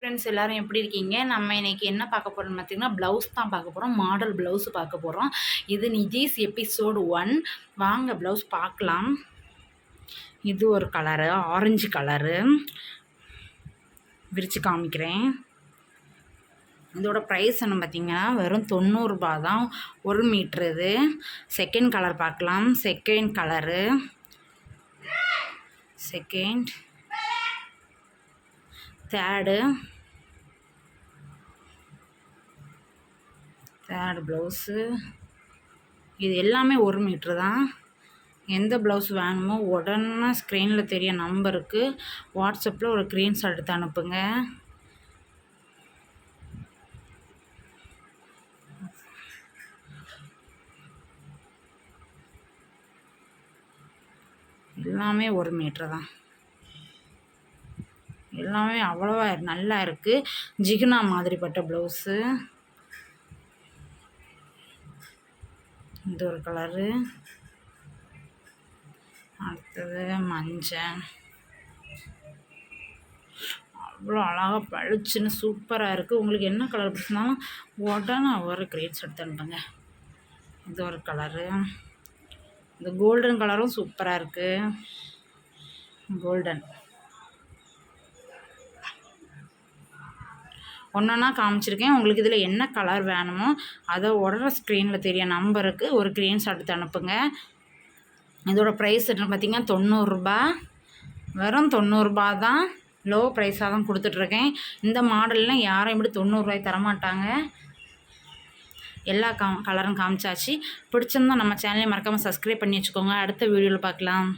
Friends எல்லாரும் எப்படி இருக்கீங்க? நம்ம இன்னைக்கு என்ன பார்க்க போறோம்னு பார்த்தீங்கன்னா, ப்ளவுஸ் தான் பார்க்க போறோம். மாடல் ப்ளவுஸ் பார்க்க போறோம். இது நிஜீஸ் எபிசோடு 1. வாங்க ப்ளவுஸ் பார்க்கலாம். இது ஒரு கலரு, ஆரஞ்சு கலரு. விரிச்சு காமிக்கிறேன். இதோட ப்ரைஸ் என்ன பார்த்தீங்கன்னா, வெறும் 90 ரூபா தான் 1 மீட்ரு இது. செகண்ட் கலர் பார்க்கலாம். Second colour. Third blouse. இது எல்லாமே 1 மீட்ரு தான். எந்த ப்ளவுஸ் வேணுமோ உடனே ஸ்க்ரீனில் தெரிய நம்பருக்கு வாட்ஸ்அப்பில் ஒரு ஸ்க்ரீன்ஷாட் எடுத்து அனுப்புங்க. எல்லாமே 1 மீட்ரு தான். எல்லாமே அவ்வளோவா நல்லா இருக்குது. ஜிகுனா மாதிரிப்பட்ட ப்ளவுஸு. இது ஒரு கலரு. அடுத்தது மஞ்சள். அவ்வளோ அழகாக பளிச்சுன்னு சூப்பராக இருக்குது. உங்களுக்கு என்ன கலர் பிடிச்சிருந்தாலும் உடனே ஒரு கிரேட்ஸ் எடுத்து அனுப்புங்க. இது ஒரு கலரு. இந்த கோல்டன் கலரும் சூப்பராக இருக்குது. கோல்டன் ஒன்றா காமிச்சிருக்கேன். உங்களுக்கு இதில் என்ன கலர் வேணுமோ அதை உடனே ஸ்க்ரீனில் தெரிய நம்பருக்கு ஒரு ஸ்க்ரீன்ஷாட் எடுத்து அனுப்புங்க. இதோட ப்ரைஸ் என்ன பார்த்தீங்கன்னா 90 ரூபா. வெறும் 90 ரூபா தான். லோ ப்ரைஸாக தான் கொடுத்துட்ருக்கேன். இந்த மாடல்லாம் யாரும் இப்படி 90 ரூபாய்க்கு தரமாட்டாங்க. எல்லா கலரும் காமிச்சாச்சு. பிடிச்சிருந்தா நம்ம சேனலை மறக்காமல் சப்ஸ்கிரைப் பண்ணி வச்சுக்கோங்க. அடுத்த வீடியோவில் பார்க்கலாம்.